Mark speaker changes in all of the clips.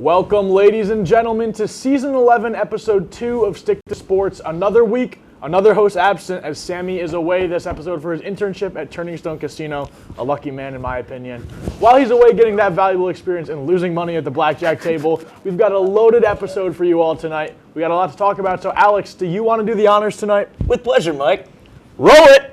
Speaker 1: Welcome, ladies and gentlemen, to Season 11, Episode 2 of Stick2Sports. Another week, another host absent as Sammy is away this episode for his internship at Turning Stone Casino. A lucky man, in my opinion. While he's away getting that valuable experience and losing money at the blackjack table, we've got a loaded episode for you all tonight. We got a lot to talk about, so Alex, do you want to do the honors tonight?
Speaker 2: With pleasure, Mike.
Speaker 1: Roll it!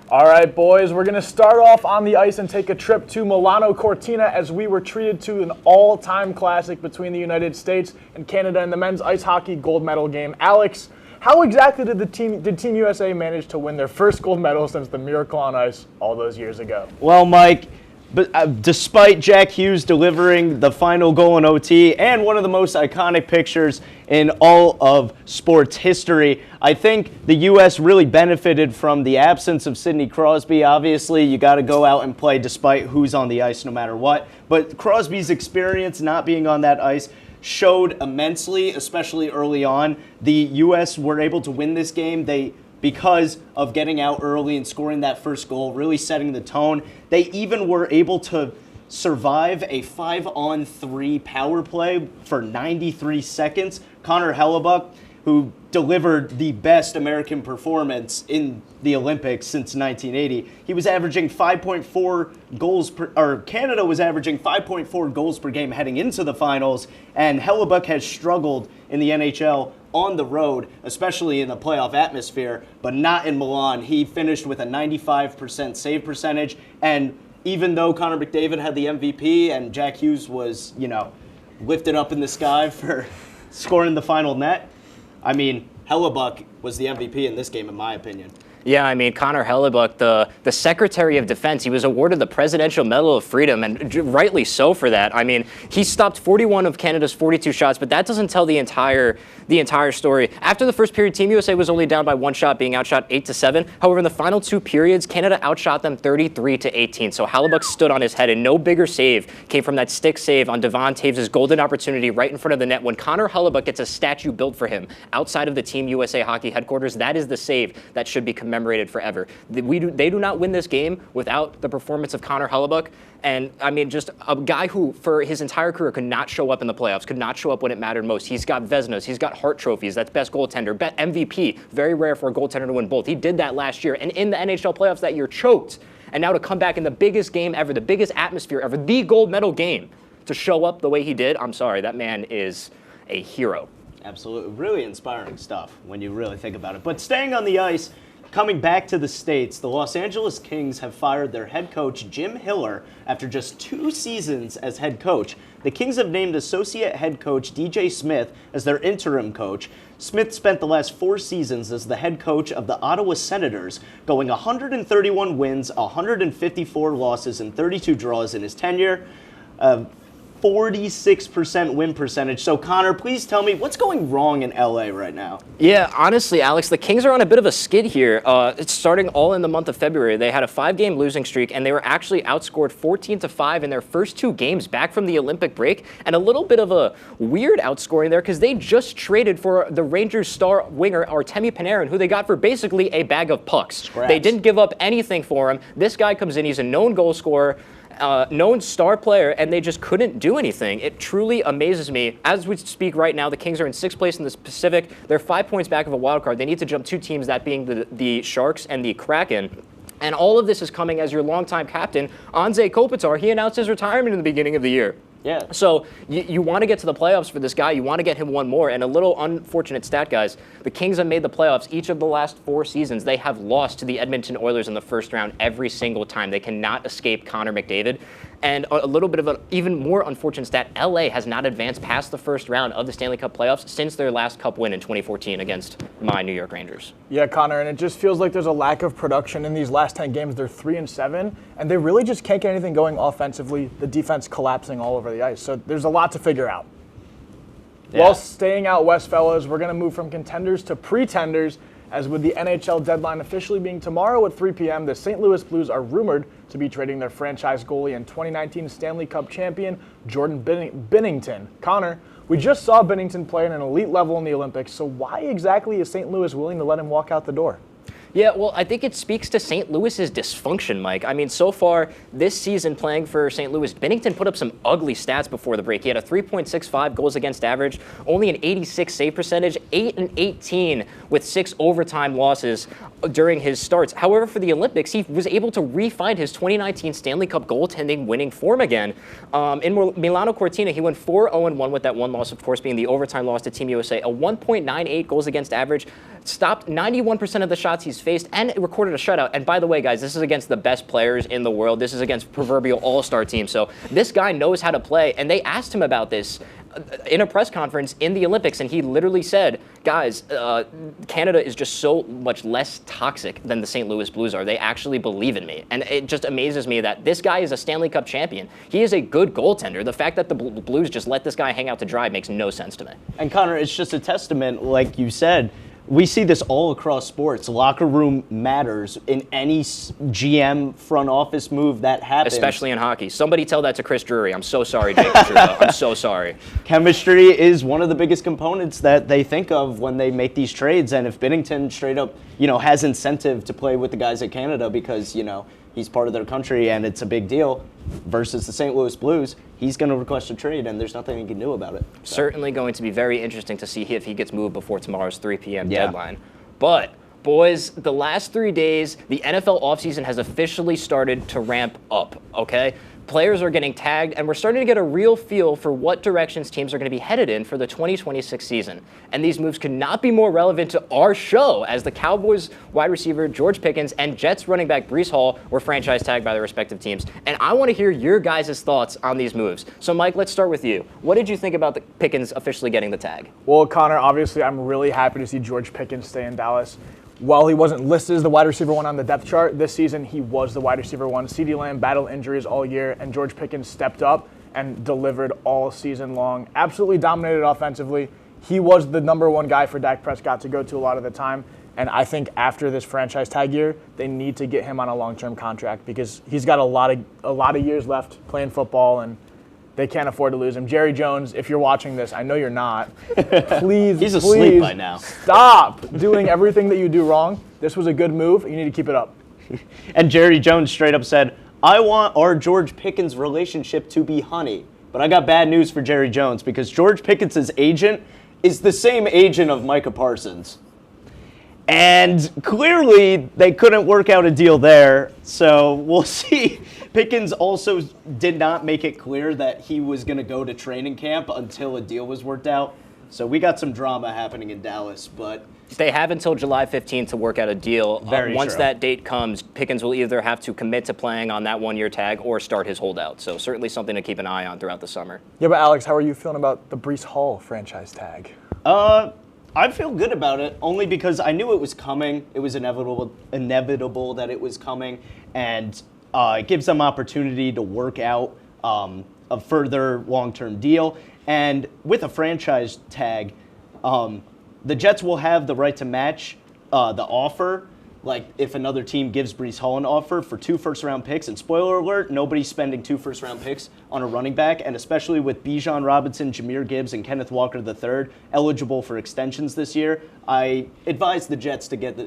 Speaker 1: All right, boys, we're going to start off on the ice and take a trip to Milano Cortina as we were treated to an all-time classic between the United States and Canada in the men's ice hockey gold medal game. Alex, how exactly did Team USA manage to win their first gold medal since the Miracle on Ice all those years ago?
Speaker 2: Well, Mike, despite Jack Hughes delivering the final goal in OT and one of the most iconic pictures in all of sports history, I think the U.S. really benefited from the absence of Sidney Crosby. Obviously, you got to go out and play despite who's on the ice no matter what. But Crosby's experience not being on that ice showed immensely, especially early on. The U.S. were able to win this game. Because of getting out early and scoring that first goal, really setting the tone. They even were able to survive a 5-on-3 power play for 93 seconds. Connor Hellebuyck, who delivered the best American performance in the Olympics since 1980, he was averaging 5.4 goals per, or Canada was averaging 5.4 goals per game heading into the finals, and Hellebuyck has struggled in the NHL on the road, especially in the playoff atmosphere, but not in Milan. He finished with a 95% save percentage, and even though Connor McDavid had the MVP and Jack Hughes was, lifted up in the sky for scoring the final net, I mean, Hellebuyck was the MVP in this game, in my opinion.
Speaker 3: Yeah, I mean, Connor Hellebuyck, the Secretary of Defense, he was awarded the Presidential Medal of Freedom, and rightly so for that. I mean, he stopped 41 of Canada's 42 shots, but that doesn't tell the entire story. After the first period, Team USA was only down by one shot, being outshot 8-7. However, in the final two periods, Canada outshot them 33-18. So Hellebuyck stood on his head, and no bigger save came from that stick save on Devon Taves' golden opportunity right in front of the net. When Connor Hellebuyck gets a statue built for him outside of the Team USA hockey headquarters, that is the save that should be commemorated forever. They do not win this game without the performance of Connor Hellebuyck. And, I mean, just a guy who, for his entire career, could not show up in the playoffs, could not show up when it mattered most. He's got Vezinas, he's got Hart trophies, that's best goaltender, MVP. Very rare for a goaltender to win both. He did that last year, and in the NHL playoffs that year, choked. And now to come back in the biggest game ever, the biggest atmosphere ever, the gold medal game, to show up the way he did, I'm sorry, that man is a hero.
Speaker 2: Absolutely. Really inspiring stuff when you really think about it. But staying on the ice, coming back to the States, the Los Angeles Kings have fired their head coach, Jim Hiller, after just 2 seasons as head coach. The Kings have named associate head coach DJ Smith as their interim coach. Smith spent the last 4 seasons as the head coach of the Ottawa Senators, going 131 wins, 154 losses, and 32 draws in his tenure. 46% win percentage. So, Connor, please tell me what's going wrong in LA right now?
Speaker 3: Yeah, honestly, Alex, the Kings are on a bit of a skid here. It's starting all in the month of February. They had a 5-game losing streak, and they were actually outscored 14-5 in their first 2 games back from the Olympic break. And a little bit of a weird outscoring there because they just traded for the Rangers star winger, Artemi Panarin, who they got for basically a bag of pucks.
Speaker 2: Scraps.
Speaker 3: They didn't give up anything for him. This guy comes in, he's a known goal scorer, known star player, and they just couldn't do anything. It truly amazes me. As we speak right now, the Kings are in 6th place in the Pacific. They're 5 points back of a wild card. They need to jump 2 teams, that being the Sharks and the Kraken. And all of this is coming as your longtime captain, Anze Kopitar. He announced his retirement in the beginning of the year.
Speaker 2: Yeah.
Speaker 3: So you want to get to the playoffs for this guy. You want to get him one more. And a little unfortunate stat, guys. The Kings have made the playoffs each of the last 4 seasons. They have lost to the Edmonton Oilers in the first round every single time. They cannot escape Connor McDavid. And a little bit of an even more unfortunate stat, LA has not advanced past the first round of the Stanley Cup playoffs since their last Cup win in 2014 against my New York Rangers.
Speaker 1: Yeah, Connor, and it just feels like there's a lack of production in these last 10 games. They're 3-7, and they really just can't get anything going offensively. The defense collapsing all over the ice. So there's a lot to figure out.
Speaker 2: Yeah.
Speaker 1: While staying out west, fellas, we're going to move from contenders to pretenders, as with the NHL deadline officially being tomorrow at 3 p.m., the St. Louis Blues are rumored to be trading their franchise goalie and 2019 Stanley Cup champion, Jordan Binnington. Connor, we just saw Binnington play at an elite level in the Olympics, so why exactly is St. Louis willing to let him walk out the door?
Speaker 3: Yeah, well, I think it speaks to St. Louis's dysfunction, Mike. I mean, so far this season playing for St. Louis, Binnington put up some ugly stats before the break. He had a 3.65 goals against average, only an 86 save percentage, 8-18 with 6 overtime losses during his starts. However, for the Olympics, he was able to re-find his 2019 Stanley Cup goaltending winning form again. In Milano Cortina, he went 4-0-1 with that one loss, of course, being the overtime loss to Team USA, a 1.98 goals against average, stopped 91% of the shots he's faced, and recorded a shutout. And by the way, guys, this is against the best players in the world. This is against proverbial all-star team. So this guy knows how to play, and they asked him about this in a press conference in the Olympics, and he literally said, guys, Canada is just so much less toxic than the St. Louis Blues are. They actually believe in me. And it just amazes me that this guy is a Stanley Cup champion. He is a good goaltender. The fact that the Blues just let this guy hang out to dry makes no sense to me.
Speaker 2: And Connor, it's just a testament, like you said, we see this all across sports. Locker room matters in any GM front office move that happens.
Speaker 3: Especially in hockey. Somebody tell that to Chris Drury. I'm so sorry, Jake Pachuca. I'm so sorry. Chemistry
Speaker 2: is one of the biggest components that they think of when they make these trades. And if Binnington straight up, has incentive to play with the guys at Canada because, he's part of their country and it's a big deal versus the St. Louis Blues, he's going to request a trade and there's nothing he can do about it.
Speaker 3: So. Certainly going to be very interesting to see if he gets moved before tomorrow's 3 p.m. deadline. But, boys, the last 3 days, the NFL offseason has officially started to ramp up, okay? Players are getting tagged, and we're starting to get a real feel for what directions teams are going to be headed in for the 2026 season. And these moves could not be more relevant to our show, as the Cowboys wide receiver George Pickens and Jets running back Breece Hall were franchise tagged by their respective teams. And I want to hear your guys' thoughts on these moves. So, Mike, let's start with you. What did you think about the Pickens officially getting the tag?
Speaker 1: Well, Connor, obviously, I'm really happy to see George Pickens stay in Dallas. While he wasn't listed as the wide receiver one on the depth chart, this season he was the wide receiver one. CeeDee Lamb battled injuries all year, and George Pickens stepped up and delivered all season long. Absolutely dominated offensively. He was the number one guy for Dak Prescott to go to a lot of the time. And I think after this franchise tag year, they need to get him on a long-term contract because he's got a lot of years left playing football, and they can't afford to lose him. Jerry Jones, if you're watching this, I know you're not. Please,
Speaker 2: he's asleep by now.
Speaker 1: Stop doing everything that you do wrong. This was a good move. You need to keep it up.
Speaker 2: And Jerry Jones straight up said, I want our George Pickens relationship to be honey. But I got bad news for Jerry Jones because George Pickens' agent is the same agent of Micah Parsons. And clearly, they couldn't work out a deal there, so we'll see. Pickens also did not make it clear that he was going to go to training camp until a deal was worked out. So we got some drama happening in Dallas, but
Speaker 3: they have until July 15th to work out a deal. Once that date comes, Pickens will either have to commit to playing on that one-year tag or start his holdout. So certainly something to keep an eye on throughout the summer.
Speaker 1: Yeah, but Alex, how are you feeling about the Breece Hall franchise tag?
Speaker 2: I feel good about it, only because I knew it was coming. It was inevitable that it was coming, and it gives them opportunity to work out a further long-term deal. And with a franchise tag, the Jets will have the right to match the offer. Like if another team gives Breece Hall an offer for 2 first-round picks, and spoiler alert, nobody's spending 2 first-round picks on a running back, and especially with Bijan Robinson, Jahmyr Gibbs, and Kenneth Walker III eligible for extensions this year, I advise the Jets to get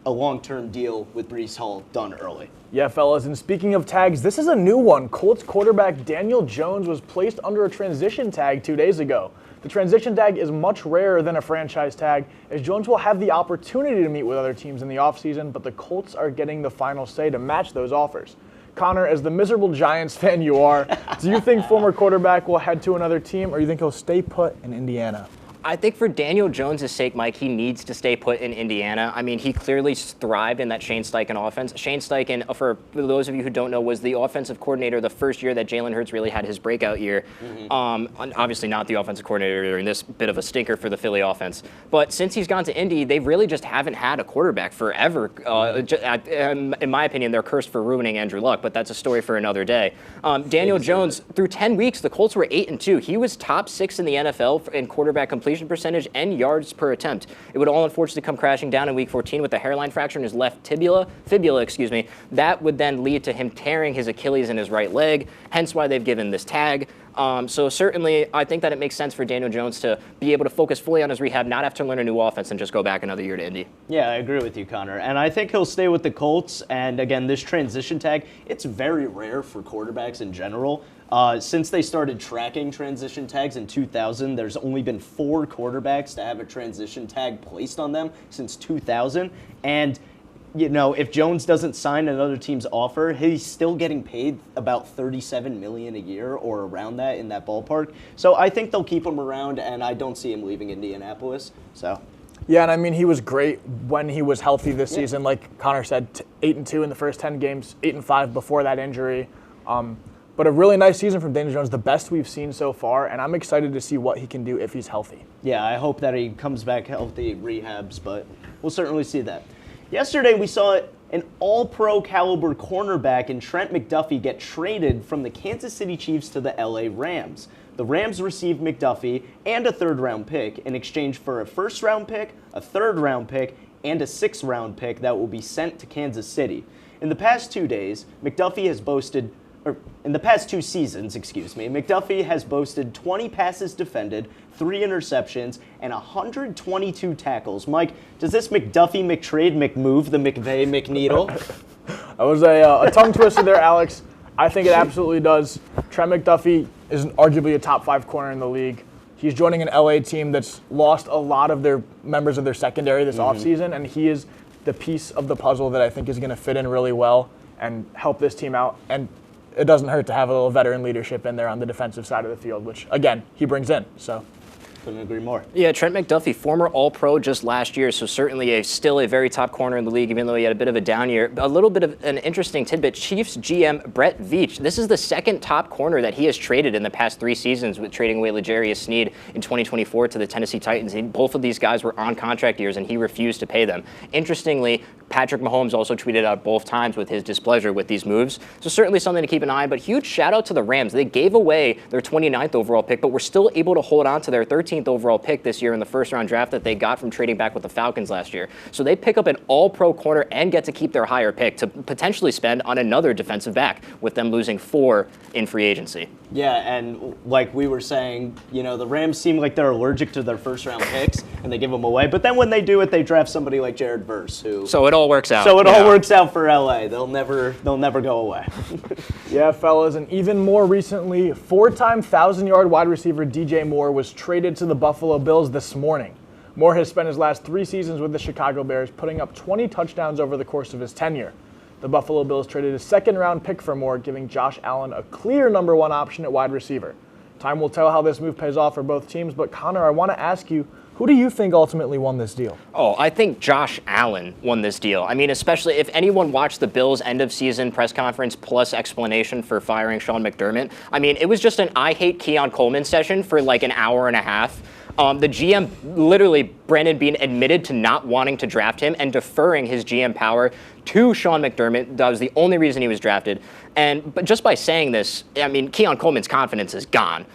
Speaker 2: a long-term deal with Breece Hall done early.
Speaker 1: Yeah, fellas, and speaking of tags, this is a new one. Colts quarterback Daniel Jones was placed under a transition tag 2 days ago. The transition tag is much rarer than a franchise tag, as Jones will have the opportunity to meet with other teams in the offseason, but the Colts are getting the final say to match those offers. Connor, as the miserable Giants fan you are, do you think former quarterback will head to another team, or do you think he'll stay put in Indiana?
Speaker 3: I think for Daniel Jones' sake, Mike, he needs to stay put in Indiana. I mean, he clearly thrived in that Shane Steichen offense. Shane Steichen, for those of you who don't know, was the offensive coordinator the first year that Jalen Hurts really had his breakout year. Obviously not the offensive coordinator during this bit of a stinker for the Philly offense. But since he's gone to Indy, they really just haven't had a quarterback forever. In my opinion, they're cursed for ruining Andrew Luck, but that's a story for another day. Daniel Jones, through 10 weeks, the Colts were 8-2. He was top 6 in the NFL in quarterback completion percentage and yards per attempt. It would all unfortunately come crashing down in week 14 with a hairline fracture in his left fibula. That would then lead to him tearing his Achilles in his right leg, hence why they've given this tag. So certainly, I think that it makes sense for Daniel Jones to be able to focus fully on his rehab, not have to learn a new offense and just go back another year to Indy.
Speaker 2: Yeah, I agree with you, Connor. And I think he'll stay with the Colts. And again, this transition tag, it's very rare for quarterbacks in general. Since they started tracking transition tags in 2000, there's only been 4 quarterbacks to have a transition tag placed on them since 2000. And you know, if Jones doesn't sign another team's offer, he's still getting paid about $37 million a year or around that, in that ballpark. So I think they'll keep him around, and I don't see him leaving Indianapolis. So.
Speaker 1: Yeah, and I mean, he was great when he was healthy this season. Like Connor said, 8-2 in the first 10 games, 8-5 before that injury. But a really nice season from Daniel Jones, the best we've seen so far, and I'm excited to see what he can do if he's healthy.
Speaker 2: Yeah, I hope that he comes back healthy, rehabs, but we'll certainly see that. Yesterday, we saw an all-pro caliber cornerback in Trent McDuffie get traded from the Kansas City Chiefs to the LA Rams. The Rams received McDuffie and a third-round pick in exchange for a first-round pick, a third-round pick, and a sixth-round pick that will be sent to Kansas City. In the past 2 seasons, McDuffie has boasted 20 passes defended, 3 interceptions, and 122 tackles. Mike, does this McDuffie McTrade McMove the McVay McNeedle?
Speaker 1: That was a tongue twister there, Alex. I think it absolutely does. Trent McDuffie is arguably a top 5 corner in the league. He's joining an LA team that's lost a lot of their members of their secondary this offseason, and he is the piece of the puzzle that I think is going to fit in really well and help this team out. And it doesn't hurt to have a little veteran leadership in there on the defensive side of the field, which, again, he brings in. So.
Speaker 2: Couldn't agree more.
Speaker 3: Yeah, Trent McDuffie, former All-Pro just last year, so certainly still a very top corner in the league, even though he had a bit of a down year. A little bit of an interesting tidbit, Chiefs GM Brett Veach, this is the second top corner that he has traded in the past 3 seasons, with trading away L'Jarius Sneed in 2024 to the Tennessee Titans. Both of these guys were on contract years, and he refused to pay them. Interestingly, Patrick Mahomes also tweeted out both times with his displeasure with these moves. So certainly something to keep an eye on, but huge shout out to the Rams. They gave away their 29th overall pick, but were still able to hold on to their 13th overall pick this year in the first round draft that they got from trading back with the Falcons last year. So they pick up an all-pro corner and get to keep their higher pick to potentially spend on another defensive back, with them losing 4 in free agency.
Speaker 2: Yeah, and like we were saying, you know, the Rams seem like they're allergic to their first-round picks, and they give them away. But then when they do it, they draft somebody like Jared Verse, who...
Speaker 3: So it all works out.
Speaker 2: So it all works out for LA. They'll never go away.
Speaker 1: Yeah, fellas, and even more recently, 4-time 1,000-yard wide receiver DJ Moore was traded to the Buffalo Bills this morning. Moore has spent his last 3 seasons with the Chicago Bears, putting up 20 touchdowns over the course of his tenure. The Buffalo Bills traded a second-round pick for Moore, giving Josh Allen a clear number 1 option at wide receiver. Time will tell how this move pays off for both teams, but Connor, I want to ask you, who do you think ultimately won this deal?
Speaker 3: Oh, I think Josh Allen won this deal. I mean, especially if anyone watched the Bills' end-of-season press conference plus explanation for firing Sean McDermott, I mean, it was just an I hate Keon Coleman session for like an hour and a half. The GM, literally, Brandon Beane admitted to not wanting to draft him and deferring his GM power to Sean McDermott. That was the only reason he was drafted. But just by saying this, I mean, Keon Coleman's confidence is gone.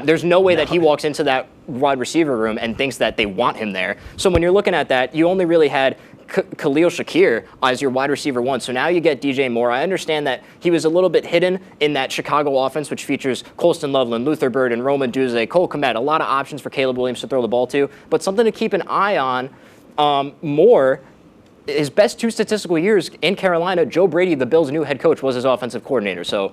Speaker 3: There's no way that he walks into that wide receiver room and thinks that they want him there. So when you're looking at that, you only really had Khalil Shakir as your wide receiver 1. So now you get DJ Moore. I understand that he was a little bit hidden in that Chicago offense, which features Colston Loveland, Luther Bird, and Roma Duze, Cole Kmet, a lot of options for Caleb Williams to throw the ball to. But something to keep an eye on, Moore, his best 2 statistical years in Carolina, Joe Brady, the Bills' new head coach, was his offensive coordinator. So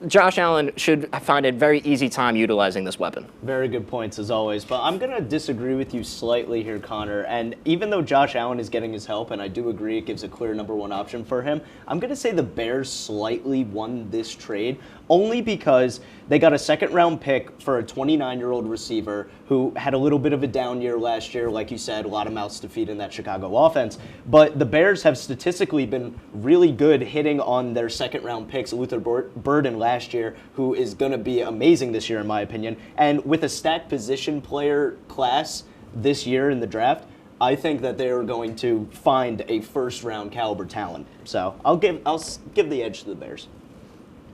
Speaker 3: Josh Allen should find a very easy time utilizing this weapon.
Speaker 2: Very good points, as always. But I'm going to disagree with you slightly here, Connor. And even though Josh Allen is getting his help, and I do agree it gives a clear number 1 option for him, I'm going to say the Bears slightly won this trade, only because they got a second-round pick for a 29-year-old receiver who had a little bit of a down year last year. Like you said, a lot of mouths to feed in that Chicago offense. But the Bears have statistically been really good hitting on their second-round picks. Luther Burden last year, who is going to be amazing this year, in my opinion. And with a stacked position player class this year in the draft, I think that they're going to find a first-round caliber talent. So I'll give the edge to the Bears.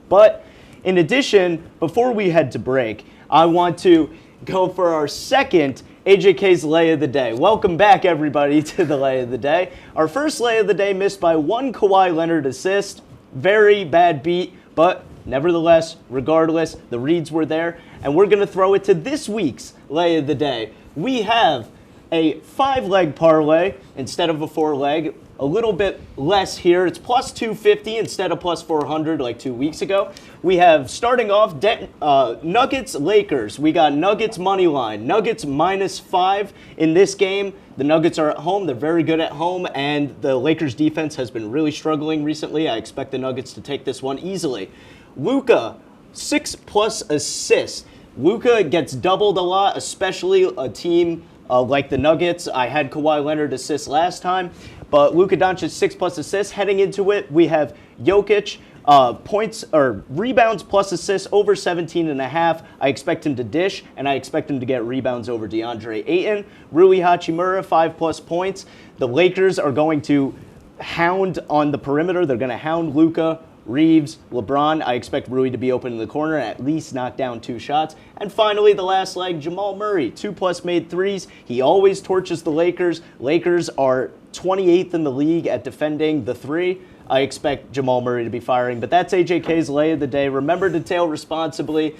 Speaker 2: But in addition, before we head to break, I want to go for our second AJK's Lay of the Day. Welcome back, everybody, to the Lay of the Day. Our first Lay of the Day missed by one Kawhi Leonard assist. Very bad beat, but nevertheless, regardless, the reads were there. And we're going to throw it to this week's Lay of the Day. We have a 5-leg parlay instead of a 4-leg. A little bit less here. It's plus 250 instead of plus 400 like 2 weeks ago. We have, starting off, Nuggets Lakers. We got Nuggets money line. Nuggets -5 in this game. The Nuggets are at home. They're very good at home, and the Lakers defense has been really struggling recently. I expect the Nuggets to take this one easily. Luka, 6+ assists. Luka gets doubled a lot, especially a team like the Nuggets. I had Kawhi Leonard assist last time, but Luka Doncic 6+ assists. Heading into it, we have Jokic, points or rebounds plus assists over 17.5. I expect him to dish, and I expect him to get rebounds over DeAndre Ayton. Rui Hachimura, 5+ points. The Lakers are going to hound on the perimeter. They're going to hound Luka, Reeves, LeBron. I expect Rui to be open in the corner and at least knock down 2 shots. And finally, the last leg, Jamal Murray, 2+ made threes. He always torches the Lakers. Lakers are 28th in the league at defending the 3. I expect Jamal Murray to be firing. But that's AJK's Lay of the Day. Remember to tail responsibly.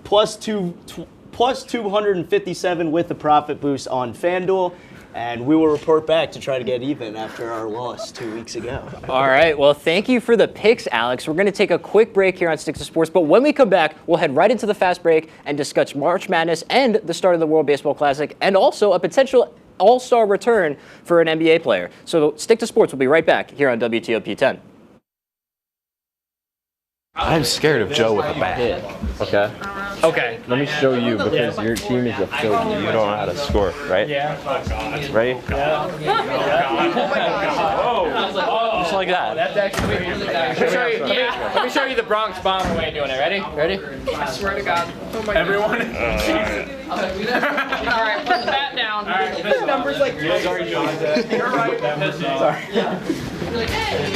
Speaker 2: Plus 257 with the profit boost on FanDuel. And we will report back to try to get even after our loss 2 weeks ago.
Speaker 3: All right. Well, thank you for the picks, Alex. We're going to take a quick break here on Stick to Sports. But when we come back, we'll head right into the fast break and discuss March Madness and the start of the World Baseball Classic and also a potential all-star return for an NBA player. So Stick to Sports. We'll be right back here on WTOP 10.
Speaker 4: I'm scared of Joe with a bat.
Speaker 5: Okay.
Speaker 3: Okay.
Speaker 5: Let me show you because your team is a failure.
Speaker 4: You don't know how to score, right?
Speaker 3: Yeah.
Speaker 4: Ready?
Speaker 5: Just like that.
Speaker 3: That's actually let me show you the Bronx Bomb way of doing it. Ready? Ready?
Speaker 6: I swear to God. Oh my
Speaker 1: Everyone.
Speaker 6: God. All right, put the bat down.
Speaker 1: All right, this number's like. Sorry, Joe. You're right. Sorry.
Speaker 6: You're like, hey.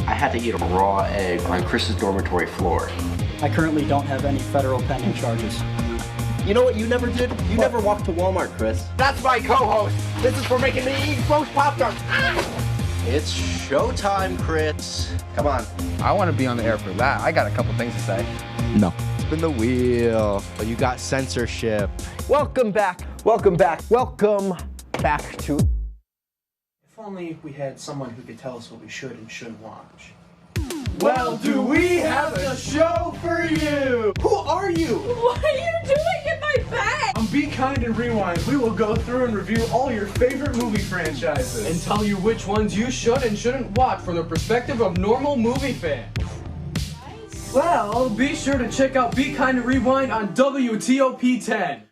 Speaker 7: I had to eat a raw egg on Chris's dormitory floor.
Speaker 8: I currently don't have any federal pending charges.
Speaker 7: You know what you never did? You never walked to Walmart, Chris.
Speaker 9: That's my co-host. This is for making me eat roast Pop-Tarts.
Speaker 7: It's showtime, Chris. Come on.
Speaker 9: I want to be on the air for that. I got a couple things to say.
Speaker 5: No.
Speaker 9: Spin the wheel. But you got censorship.
Speaker 10: Welcome back. Welcome back. Welcome back to.
Speaker 11: If only we had someone who could tell us what we should and shouldn't watch.
Speaker 1: Well, do we have a show for you?
Speaker 11: Who are you?
Speaker 6: What are you doing in my bed?
Speaker 1: On Be Kind and Rewind, we will go through and review all your favorite movie franchises.
Speaker 12: And tell you which ones you should and shouldn't watch from the perspective of normal movie fans. Well, be sure to check out Be Kind and Rewind on WTOP 10.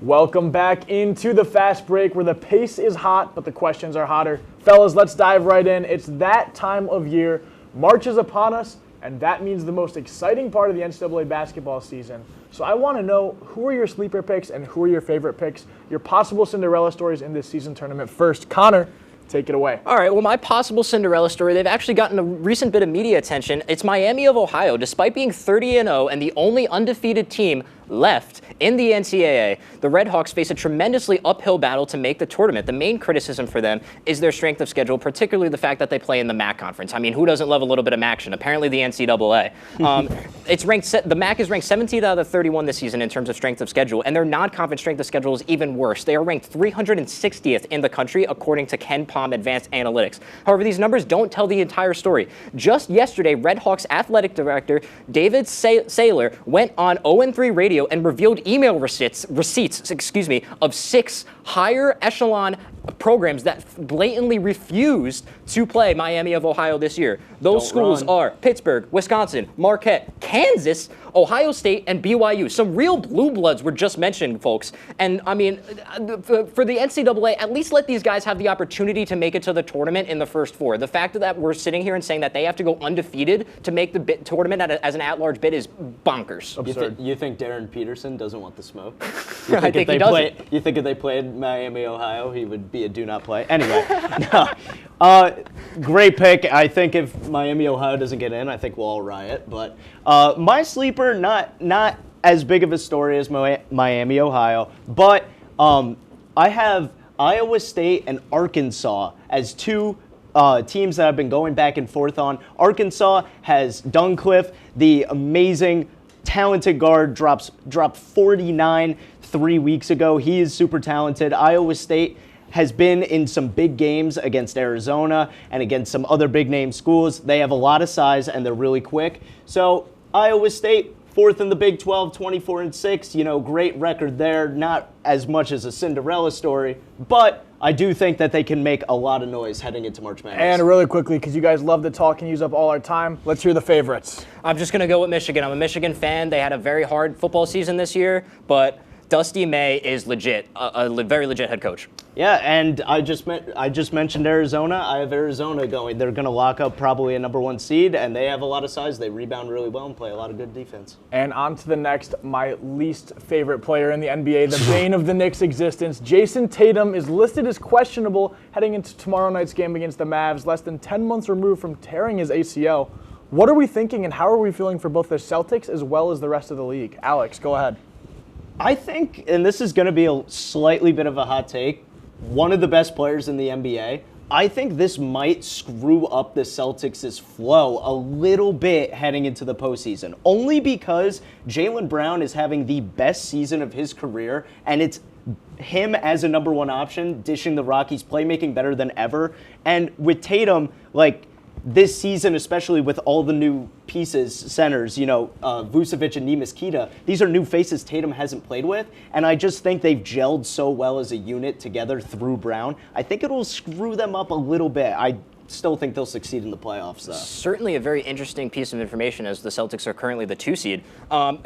Speaker 1: Welcome back into the fast break where the pace is hot, but the questions are hotter. Fellas, let's dive right in. It's that time of year. March is upon us, and that means the most exciting part of the NCAA basketball season. So I want to know, who are your sleeper picks and who are your favorite picks, your possible Cinderella stories in this season tournament. First, Connor, take it away.
Speaker 3: All right, well, my possible Cinderella story, they've actually gotten a recent bit of media attention. It's Miami of Ohio. Despite being 30-0 and the only undefeated team left. In the NCAA, the Red Hawks face a tremendously uphill battle to make the tournament. The main criticism for them is their strength of schedule, particularly the fact that they play in the MAC conference. I mean, who doesn't love a little bit of action? Apparently the NCAA. The MAC is ranked 17th out of 31 this season in terms of strength of schedule, and their non-conference strength of schedule is even worse. They are ranked 360th in the country, according to Ken Palm Advanced Analytics. However, these numbers don't tell the entire story. Just yesterday, Red Hawks athletic director David Saylor went on 0-3 radio and revealed email receipts of 6 higher echelon programs that blatantly refused to play Miami of Ohio this year. Those schools are Pittsburgh, Wisconsin, Marquette, Kansas, Ohio State, and BYU. Some real blue bloods were just mentioned, folks. And I mean, for the NCAA, at least let these guys have the opportunity to make it to the tournament in the first 4. The fact that we're sitting here and saying that they have to go undefeated to make the tournament as an at-large bid is bonkers.
Speaker 2: You think Darren Peterson doesn't want the smoke?
Speaker 3: I think he doesn't.
Speaker 2: You think if they played Miami, Ohio, he would be a do not play? Anyway, no. Great pick. I think if Miami, Ohio doesn't get in, I think we'll all riot. But my sleeper, not as big of a story as Miami, Ohio, but I have Iowa State and Arkansas as 2 teams that I've been going back and forth on. Arkansas has Duncliffe, the amazing, talented guard, dropped 49 3 weeks ago. He is super talented. Iowa State has been in some big games against Arizona and against some other big-name schools. They have a lot of size, and they're really quick. So Iowa State, 4th in the Big 12, 24-6. Great record there. Not as much as a Cinderella story, but I do think that they can make a lot of noise heading into March Madness.
Speaker 1: And really quickly, because you guys love to talk and use up all our time, let's hear the favorites.
Speaker 3: I'm just going to go with Michigan. I'm a Michigan fan. They had a very hard football season this year, but Dusty May is legit, a very legit head coach.
Speaker 2: Yeah, and I just mentioned Arizona. I have Arizona going. They're going to lock up probably a #1 seed, and they have a lot of size. They rebound really well and play a lot of good defense.
Speaker 1: And on to the next, my least favorite player in the NBA, the bane of the Knicks' existence. Jason Tatum is listed as questionable heading into tomorrow night's game against the Mavs, less than 10 months removed from tearing his ACL. What are we thinking, and how are we feeling for both the Celtics as well as the rest of the league? Alex, go ahead.
Speaker 2: I think, and this is going to be a slightly bit of a hot take, one of the best players in the NBA. I think this might screw up the Celtics' flow a little bit heading into the postseason, only because Jaylen Brown is having the best season of his career, and it's him as a #1 option, dishing the Rockies playmaking better than ever. And with Tatum, this season, especially with all the new pieces, centers, Vucevic and Neemias Queta, these are new faces Tatum hasn't played with, and I just think they've gelled so well as a unit together through Brown. I think it'll screw them up a little bit. I still think they'll succeed in the playoffs, though.
Speaker 3: Certainly a very interesting piece of information, as the Celtics are currently the 2 seed.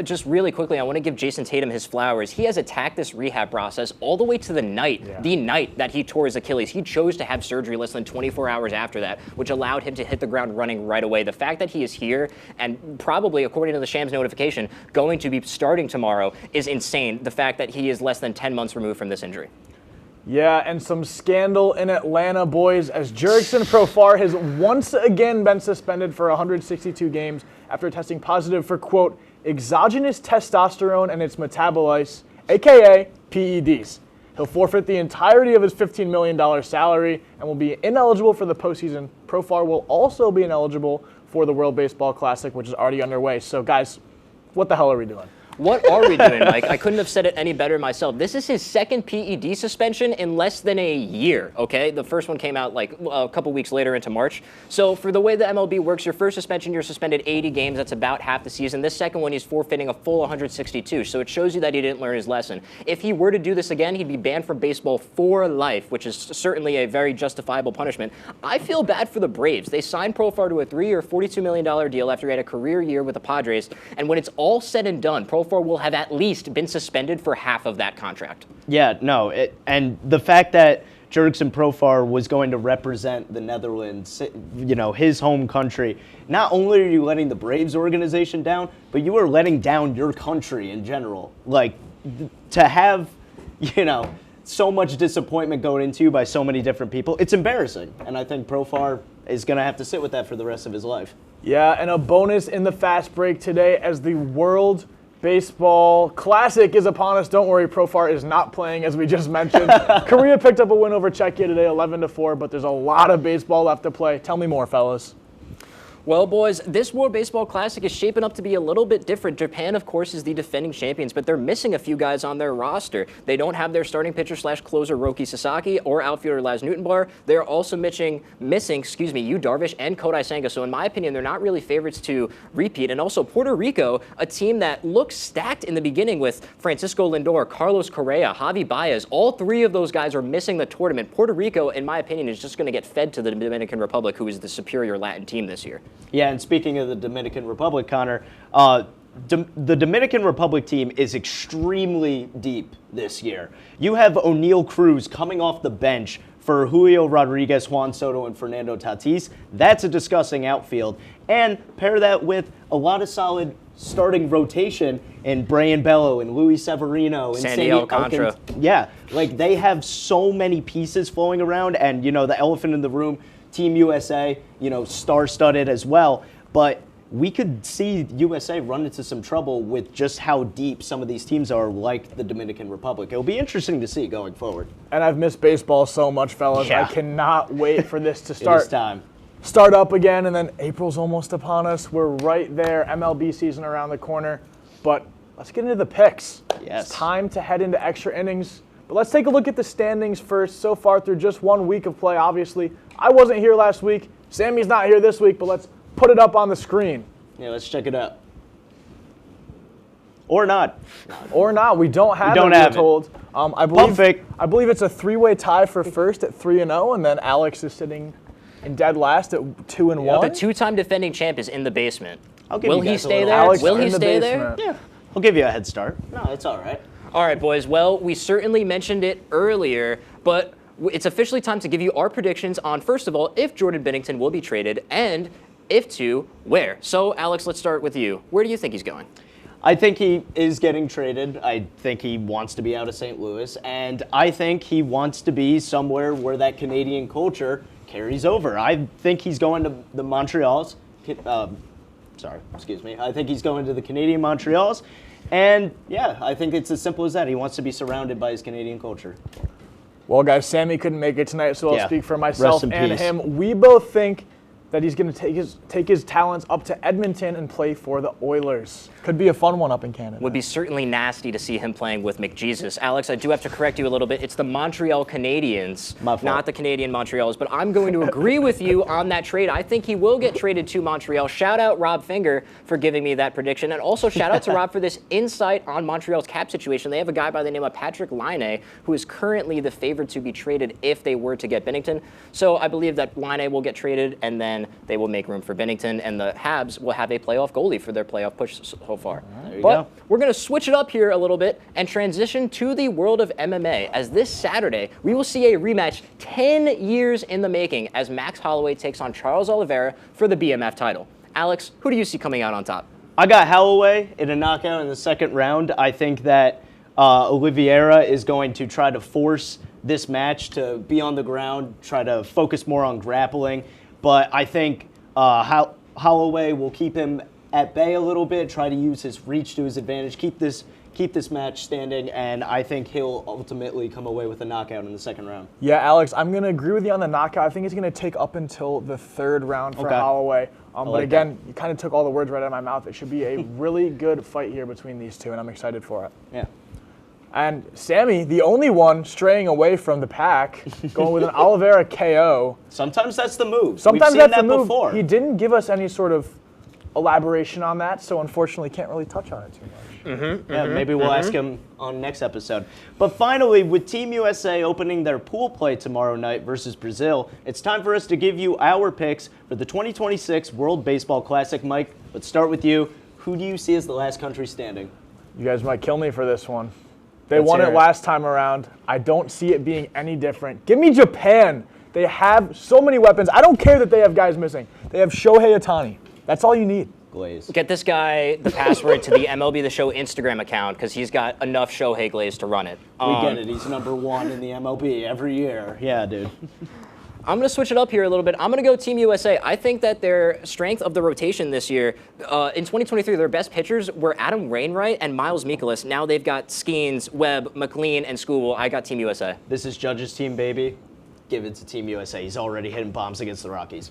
Speaker 3: Just really quickly, I want to give Jason Tatum his flowers. He has attacked this rehab process all the way to the night that he tore his Achilles. He chose to have surgery less than 24 hours after that, which allowed him to hit the ground running right away. The fact that he is here and probably, according to the Shams notification, going to be starting tomorrow is insane. The fact that he is less than 10 months removed from this injury.
Speaker 1: Yeah, and some scandal in Atlanta, boys, as Jurickson Profar has once again been suspended for 162 games after testing positive for, quote, exogenous testosterone and its metabolites, a.k.a. PEDs. He'll forfeit the entirety of his $15 million salary and will be ineligible for the postseason. Profar will also be ineligible for the World Baseball Classic, which is already underway. So, guys, what the hell are we doing?
Speaker 3: What are we doing, Mike? I couldn't have said it any better myself. This is his second PED suspension in less than a year, okay? The first one came out like a couple weeks later into March. So for the way the MLB works, your first suspension, you're suspended 80 games. That's about half the season. This second one, he's forfeiting a full 162. So it shows you that he didn't learn his lesson. If he were to do this again, he'd be banned from baseball for life, which is certainly a very justifiable punishment. I feel bad for the Braves. They signed Profar to a 3-year, $42 million deal after he had a career year with the Padres. And when it's all said and done, Profar will have at least been suspended for half of that contract.
Speaker 2: Yeah, no, and the fact that Jurickson Profar was going to represent the Netherlands, his home country, not only are you letting the Braves organization down, but you are letting down your country in general. To have, so much disappointment going into you by so many different people, it's embarrassing. And I think Profar is going to have to sit with that for the rest of his life.
Speaker 1: Yeah, and a bonus in the fast break today as the world Baseball Classic is upon us. Don't worry, Profar is not playing, as we just mentioned. Korea picked up a win over Czechia today, 11-4, but there's a lot of baseball left to play. Tell me more, fellas.
Speaker 3: Well, boys, this World Baseball Classic is shaping up to be a little bit different. Japan, of course, is the defending champions, but they're missing a few guys on their roster. They don't have their starting pitcher / closer Roki Sasaki or outfielder Laz Newtonbar. They're also missing, Yu Darvish and Kodai Senga. So in my opinion, they're not really favorites to repeat. And also Puerto Rico, a team that looks stacked in the beginning with Francisco Lindor, Carlos Correa, Javi Baez. All three of those guys are missing the tournament. Puerto Rico, in my opinion, is just going to get fed to the Dominican Republic, who is the superior Latin team this year.
Speaker 2: Yeah, and speaking of the Dominican Republic, Connor, the Dominican Republic team is extremely deep this year. You have O'Neal Cruz coming off the bench for Julio Rodriguez, Juan Soto, and Fernando Tatis. That's a disgusting outfield. And pair that with a lot of solid starting rotation in Brian Bello and Luis Severino and
Speaker 3: Sandy Alcantara.
Speaker 2: Yeah, like they have so many pieces flowing around, and the elephant in the room, Team USA, star-studded as well, but we could see USA run into some trouble with just how deep some of these teams are, like the Dominican Republic. It'll be interesting to see going forward.
Speaker 1: And I've missed baseball so much, fellas.
Speaker 2: Yeah.
Speaker 1: I cannot wait for this to start.
Speaker 2: It is time.
Speaker 1: Start up again, and then April's almost upon us. We're right there, MLB season around the corner. But let's get into the picks.
Speaker 2: Yes.
Speaker 1: It's time to head into extra innings. But let's take a look at the standings first. So far through just 1 week of play, obviously. I wasn't here last week. Sammy's not here this week, but let's put it up on the screen.
Speaker 2: Yeah, let's check it out. Or not.
Speaker 1: Or not. We don't have
Speaker 2: it, we're told.
Speaker 1: I believe it's a three-way tie for first at 3-0, and then Alex is sitting in dead last at 2-1.
Speaker 3: The two-time defending champ is in the basement.
Speaker 2: Will
Speaker 3: he stay there?
Speaker 1: Alex
Speaker 3: Will he
Speaker 1: in the
Speaker 3: stay
Speaker 1: basement.
Speaker 3: there?
Speaker 2: Yeah, I'll give you a head start. No, it's all right.
Speaker 3: All right, boys. Well, we certainly mentioned it earlier, but it's officially time to give you our predictions on, first of all, if Jordan Binnington will be traded, and if to, where. So, Alex, let's start with you. Where do you think he's going?
Speaker 2: I think he is getting traded. I think he wants to be out of St. Louis, and I think he wants to be somewhere where that Canadian culture carries over. I think he's going to the Montreals. I think he's going to the Canadian Montreals. And, yeah, I think it's as simple as that. He wants to be surrounded by his Canadian culture.
Speaker 1: Well, guys, Sammy couldn't make it tonight, so I'll speak for myself and
Speaker 2: peace.
Speaker 1: him. We both think that he's going to take his talents up to Edmonton and play for the Oilers. Could be a fun one up in Canada.
Speaker 3: Would be certainly nasty to see him playing with McJesus. Alex, I do have to correct you a little bit. It's the Montreal Canadiens, not the Canadian Montreals. But I'm going to agree with you on that trade. I think he will get traded to Montreal. Shout out Rob Finger for giving me that prediction. And also shout out to Rob for this insight on Montreal's cap situation. They have a guy by the name of Patrick Laine, who is currently the favorite to be traded if they were to get Binnington. So I believe that Laine will get traded, and then they will make room for Binnington, and the Habs will have a playoff goalie for their playoff push so far.
Speaker 2: There you
Speaker 3: but
Speaker 2: go.
Speaker 3: we're going to switch it up here a little bit and transition to the world of MMA, as this Saturday we will see a rematch 10 years in the making as Max Holloway takes on Charles Oliveira for the BMF title. Alex, who do you see coming out on top?
Speaker 2: I got Holloway in a knockout in the second round. I think that Oliveira is going to try to force this match to be on the ground, try to focus more on grappling. But I think Holloway will keep him at bay a little bit, try to use his reach to his advantage, keep this match standing, and I think he'll ultimately come away with a knockout in the second round.
Speaker 1: Yeah, Alex, I'm going to agree with you on the knockout. I think it's going to take up until the third round for Holloway. But again, you kind of took all the words right out of my mouth. It should be a really good fight here between these two, and I'm excited for it.
Speaker 2: Yeah.
Speaker 1: And Sammy, the only one straying away from the pack, going with an Oliveira KO.
Speaker 2: Sometimes that's the move.
Speaker 1: Sometimes
Speaker 2: We've seen
Speaker 1: that's the move.
Speaker 2: Before.
Speaker 1: He didn't give us any sort of elaboration on that, so unfortunately can't really touch on it too much.
Speaker 2: Maybe we'll ask him on next episode. But finally, with Team USA opening their pool play tomorrow night versus Brazil, it's time for us to give you our picks for the 2026 World Baseball Classic. Mike, let's start with you. Who do you see as the last country standing?
Speaker 1: You guys might kill me for this one. They won it last time around. I don't see it being any different. Give me Japan. They have so many weapons. I don't care that they have guys missing. They have Shohei Ohtani. That's all you need.
Speaker 2: Glaze.
Speaker 3: Get this guy the password to the MLB The Show Instagram account, because he's got enough Shohei glaze to run it.
Speaker 2: We get it. He's #1 in the MLB every year. Yeah, dude.
Speaker 3: I'm going to switch it up here a little bit. I'm going to go Team USA. I think that their strength of the rotation this year, in 2023, their best pitchers were Adam Wainwright and Miles Mikolas. Now they've got Skeens, Webb, McLean, and Skubal. I got Team USA.
Speaker 2: This is Judge's team, baby. Give it to Team USA. He's already hitting bombs against the Rockies.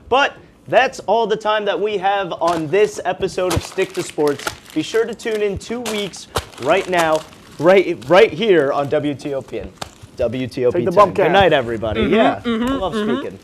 Speaker 2: But that's all the time that we have on this episode of Stick to Sports. Be sure to tune in 2 weeks right now, right here on WTOP. WTOP.
Speaker 1: Take the bump,
Speaker 2: Good night, everybody. I love speaking.